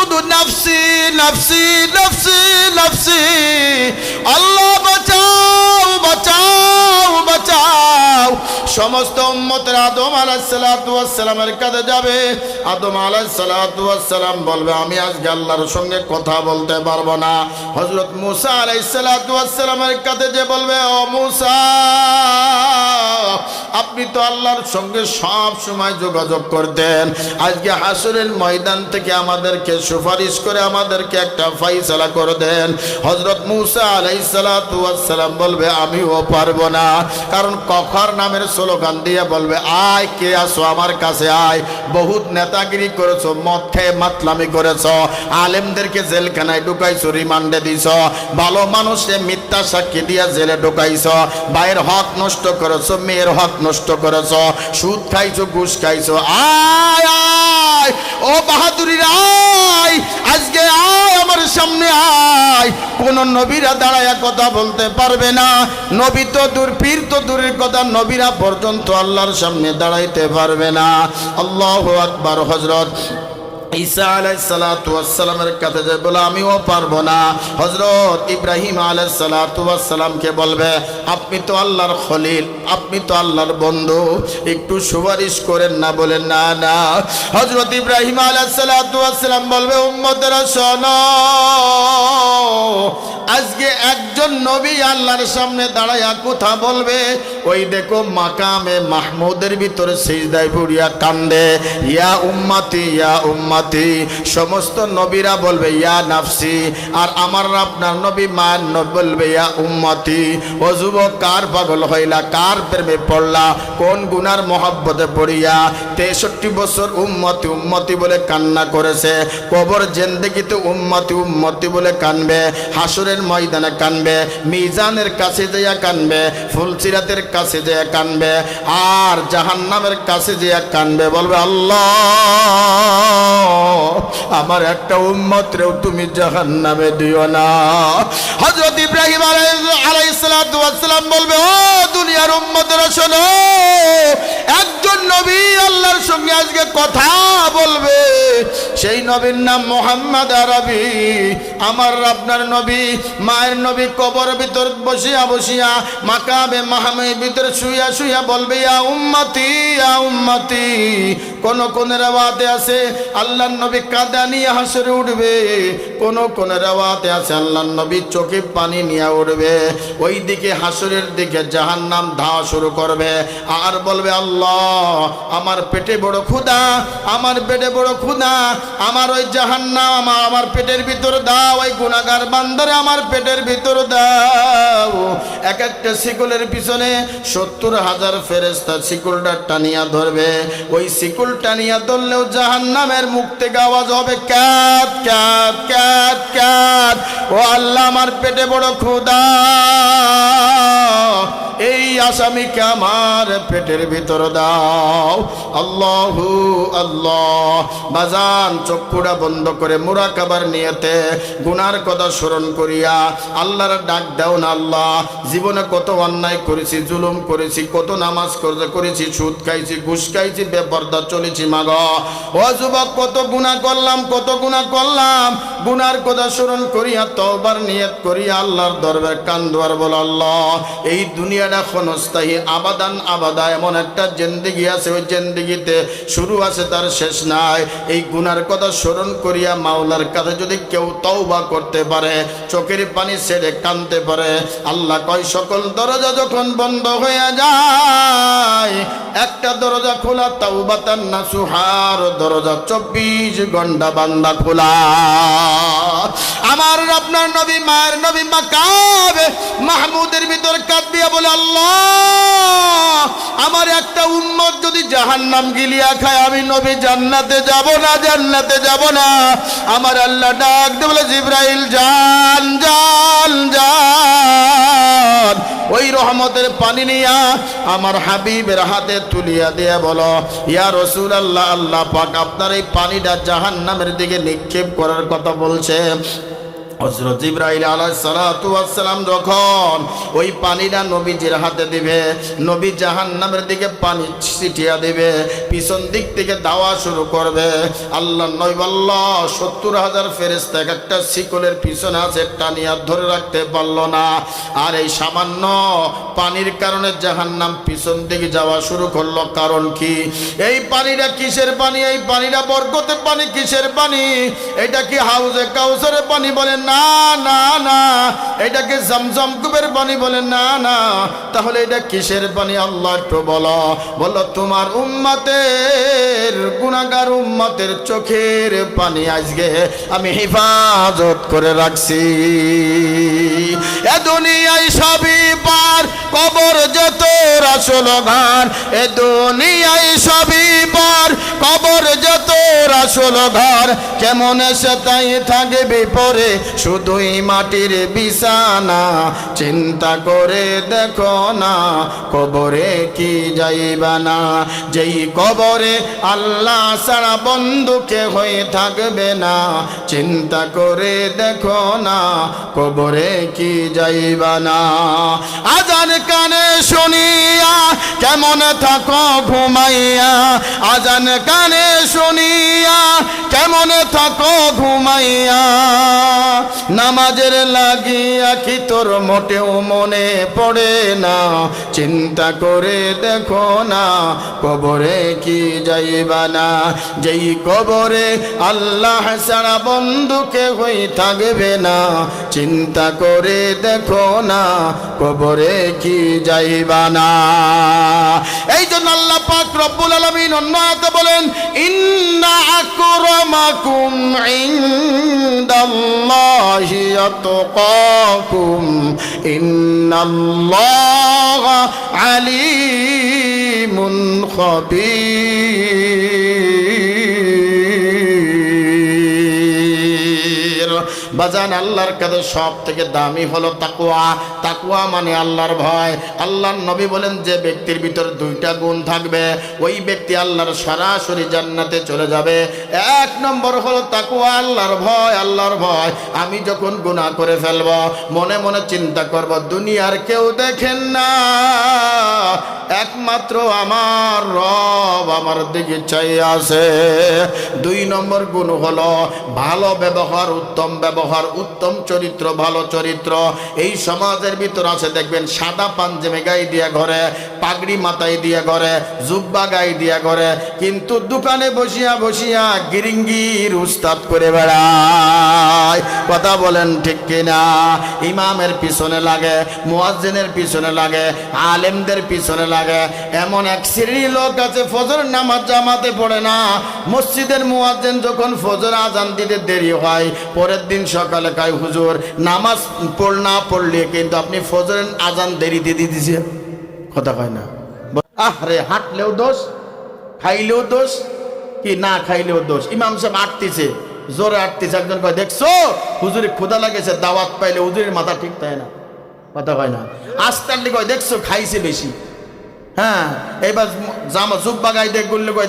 শুধু নাফসি নাফসি নাফসি নাফসি, আল্লাহ বাঁচাও বাঁচাও বাঁচাও। সমস্ত উম্মতের আদম আলাইহিস সালাতু ওয়াস সালামের কাছে যাবে। আদম আলাইহিস সালাতু ওয়াস সালাম বলবে আমি আজকে আল্লাহর সঙ্গে কথা বলতে পারবো না। হযরত মূসা আলাইহিস সালাতু ওয়াস সালামের কাছে যে বলবে ও মূসা, আপনি তো আল্লাহর সঙ্গে সব সময় যোগাযোগ করতেন, আজকে হাসরের ময়দান থেকে আমাদেরকে সুপারিশ করে আমাদেরকে একটা ফয়সালা করে দেন। হযরত মূসা আলাইহিস সালাতু ওয়াস সালাম বলবে আমিও পারবো না, কারণ কফার নামের স্লোগান দিয়ে বলবে আয় কে আসো আমার কাছে আয়। বহুত নেতাগিরি করেছো, মদ খেয়ে মাতলামি করেছো, আলেমদেরকে জেলখানায় ঢুকাইছো, রিমান্ডে দিছো, ভালো মানুষে মিথ্যা সাক্ষী দিয়া জেলে ঢুকাইছো, ভাইয়ের হক নষ্ট করেছো, মেয়ের হক নষ্ট করেছো, সুদ খাইছো, ঘুষ খাইছো। আয় আয় ও বাহাদুরির আয়, আজকে আয় আমার সামনে আয়। কোন নবীরা দাঁড়ায়া কথা বলতে পারবে না, নবী তো দূর, পীর তো দূরের কথা, নবীরা পর্যন্ত আল্লাহর সামনে দাঁড়াইতে পারবে না। আল্লাহু আকবার। হযরত ঈসা আলাইহিস সালাতু ওয়াস সালামের কাছে যে বলে আমিও পারবো না। হযরত ইব্রাহিম আলাইহিস সালাতু ওয়াস সালামকে বলবে আপনি তো আল্লাহর খলিল, আপনি তো আল্লাহর বন্ধু, একটু সুপারিশ করেন না। বলেন না না। হযরত ইব্রাহিম আলাইহিস সালাতু ওয়াস সালাম বলবে উম্মতেরা শোনো, আজকে একজন নবী আল্লাহর সামনে দাঁড়ায়া কথা বলবে, ওই দেখো মাকামে মাহমুদের ভিতরে সিজদায় পড়িয়া কান্দে, ইয়া উম্মতি ইয়া উম্মতি। সমস্ত নবীরা বলবে ইয়া নাফসি, আর আমার আপনার নবী মান বলবে ইয়া উম্মতি। ও যুবক, কার পাগল হইলা, কার প্রেমে পড়লা, কোন গুনার মহব্বতে পড়িয়া 63 বছর উম্মতি উম্মতি বলে কান্না করেছে। কবর জিন্দেগিতে উম্মতি উম্মতি বলে কানবে, হাসরের ময়দানে কানবে, মিজানের কাছে যেয়া কানবে, ফুলসিরাতের কাছে যেয়া কানবে, আর জাহান্নামের কাছে যেয়া কানবে। বলবে আল্লাহ আমার একটা উম্মত রেও তুমি জাহান্নামে দিও না। হযরত ইব্রাহিম আলাইহিস সালাতু ওয়াস সালাম বলবে ও দুনিয়ার উম্মতেরা শোনো, একজন নবী আল্লাহর সঙ্গে আজকে কথা বলবে, সেই নবীর নাম মুহাম্মদ আরবি। আমার আপনার নবী, মায়ের নবী কবর ভিতর বসিয়া বসিয়া মাকামে মাহমুদের ভিতরে শুইয়া শুইয়া বলবে ইয়া উম্মতি ইয়া উম্মতি। কোন কোন রাওয়াতে আছে আল্লাহর নবী কাঁদা নিয়ে হাসরে উঠবে, কোন কোন রাওয়াতে আছে আল্লাহর নবী চোখে পানি নিয়ে উঠবে। ওই দিকে হাসরের দিকে জাহান্নাম ধাওয়া শুরু করবে, আর বলবে আল্লাহ আমার পেটে বড় ক্ষুধা, আমার পেটে বড় ক্ষুধা, আমার ওই জাহান্নাম আমার পেটের ভিতর দাও, ওই গুনাহগার বান্দারে আমার পেটের ভিতর দাও। এক একটা শিকলের পিছনে 70,000 ফেরেশতা শিকলটা টানিয়া ধরবে। ওই শিকল টানিয়া ধরলেও জাহান্নামের মুখ থেকে আওয়াজ হবে ক্যাত ক্যাত ক্যাত ক্যাত। ও আল্লাহ আমার পেটে বড় ক্ষুধা, এই আসামিকে আমার পেটের ভিতর দাও। আল্লাহু আল্লাহ। বাজান চক্ষুটা বন্ধ করে মুরাকাবার নিয়তে গুনার কথা স্মরণ করিয়া আল্লাহর ডাক দাও না। আল্লাহ জীবনে কত অন্যায় করেছি, জুলুম করেছি, কত নামাজ করেছি, সুদ খাইছি, ঘুষ খাইছি, বেপরদা চলেছি। মাগ ও যুবক, কত গুনাহ করলাম, কত গুনাহ করলাম। গুনার কথা স্মরণ করিয়া তওবার নিয়ত করিয়া আল্লাহর দরবারে কান্দোয়ার বল আল্লাহ এই দুনিয়াটা ক্ষণস্থায়ী, আবাদান আবাদা, এমন একটা জিন্দেগি আছে, ওই জিন্দেগিতে শুরু আছে তার শেষ নাই। এই গুনার কথা স্মরণ করিয়া মাওলার কাছে যদি কেউ তওবা করতে পারে, চোখের পানি ছেড়ে কাঁদতে পারে, আল্লাহ কয় সকল দরজা যখন বন্ধ হয়ে যায়, একটা দরজা খোলা, তাওবাতান নাসুহার দরজা 24 ঘন্টা বান্দা খোলা। আমার আপনার নবী, মায়ের নবী মাকামে মাহমুদের ভিতর কাঁদিয়া বলে আল্লাহ আমার একটা উম্মত যদি জাহান্নাম গিলিয়া খায়, আমি নবী জান্নাতে যাব না, জান্নাতে যাব না। আমার আল্লাহ ডাক দিয়ে বলে জিবরাইল যান যান যান, ওই রহমতের পানি নিয়া আমার হাবিবের হাতে তুলিয়া দিয়া বলো ইয়া রাসূলুল্লাহ, আল্লাহ পাক আপনার এই পানিটা জাহান্নামের দিকে নিক্ষেপ করার কথা বলছে। হযরত জিবরাইল আলাইহিস সালাতু ওয়াস সালাম যখন ওই পানিটা নবীজির হাতে দিবে, নবী জাহান্নামের দিকে পানি ছিটিয়ে দিবে, পিছন দিক থেকে দাওয়া শুরু করবে। আল্লাহ নবী বলল ৭০,০০০ ফেরেশতা একটা শিকলের পিছনে আছে, টানিয়া ধরে রাখতে পারল না। আর এই সামান্য পানির কারণে জাহান্নাম পিছন দিকে যাওয়া শুরু করলো। কারণ কি? এই পানিটা কিসের পানি? এই পানিটা বরকতের পানি। কিসের পানি? এটা কি হাউজে কাউসারের পানি? বলেন না না না। এটাকে জমজম কুবের পানি? বলেন না না। তাহলে এটা কিসের পানি? আল্লাহ একটু বলো, বলো তোমার উম্মতের, গুনাহগার উম্মতের চোখের পানি আজকে আমি হেফাজত করে রাখছি। এ দুনিয়ায় সবই পার, কবর যত আসল ঘর। এ দুনিয়ায় সবই পার, কবর যত আসল ঘর। কেমন এসে তাই থাকবে পরে শুধুই মাটির বিছানা। চিন্তা করে দেখো না কবরে কি যাইবা না। যেই কবরে আল্লাহ ছাড়া বন্ধুকে হয়ে থাকবে না। চিন্তা করে দেখো না কবরে কি যাইবা না। আজান কানে শুনিয়া কেমন থাকো ঘুমাইয়া। আজান কানে শুনিয়া কেমন থাকো ঘুমাইয়া। নামাজের লাগিয়া কি তোর মোটেও মনে পড়ে না। চিন্তা করে দেখো না কবরে কি যাইবা না। যেই কবরে আল্লাহ ছাড়া বন্ধুকে হয়ে থাকবে না। চিন্তা করে দেখো না কবরে কি যাইবা না। এই জন্য আল্লাহ পাক রব্বুল আলামিন অন্য আয়াতে বলেন, ইন্না আকরামাকুম ইনদাল্লাহি আতকাকুম ইন্নাল্লাহা আলিমুন খাবীর। বাজান আল্লাহর কাছে সব থেকে দামি হলো তাকওয়া। তাকওয়া মানে আল্লাহর ভয়। আল্লাহর নবী বলেন যে ব্যক্তির ভিতর দুইটা গুণ থাকবে ওই ব্যক্তি আল্লাহর সরাসরি জান্নাতে চলে যাবে। এক নম্বর হলো তাকওয়া, আল্লাহর ভয়। আল্লাহর ভয়, আমি যখন গুনাহ করে ফেলব মনে মনে চিন্তা করব দুনিয়ার কেউ দেখেন না, একমাত্র আমার রব আমার দিকে চাই আছে। দুই নম্বর গুণ হলো ভালো ব্যবহার, উত্তম ব্যবহার, উত্তম চরিত্র, ভালো চরিত্র। এই সমাজের ভিতর আছে দেখবেন সাদা পাঞ্জাবি গায়ে দিয়া ঘরে, পাগড়ি মাথায় দিয়া ঘরে, জুব্বা গায়ে দিয়া ঘরে, কিন্তু দোকানে বসিয়া বসিয়া গিরিঙ্গির উস্তাদ করে বেড়ায়। কথা বলেন ঠিক কিনা? ইমামের পিছনে লাগে, মুয়াজ্জিনের পিছনে লাগে, আলেমদের পিছনে লাগে। এমন এক শ্রেণীর লোক আছে ফজর নামাজ জামাতে পড়ে না। মসজিদের মুয়াজ্জিন যখন ফজর আজান দিতে দেরি হয় পরের দিন সকালে কয় হুজুর নামাজ না পড়লে কিন্তু আপনি ফজরের আজান দেরিতে দিয়ে দিছে। কথা কয় না? আরে হাঁটলেও দোষ, খাইলেও দোষ, কি না খাইলেও দোষ। ইমাম সাহেব আটতিছে, জোরে আটতিছে, একজন কয় দেখছো হুজুরে ক্ষুধা লাগেছে, দাওয়াত পাইলে হুজুরের মাথা ঠিক থাকে না। কথা কয় না? আস্তার কয় দেখছো খাইছে বেশি। হ্যাঁ, এবার জামা জুব্বা গায়ে দেখ করলে কয়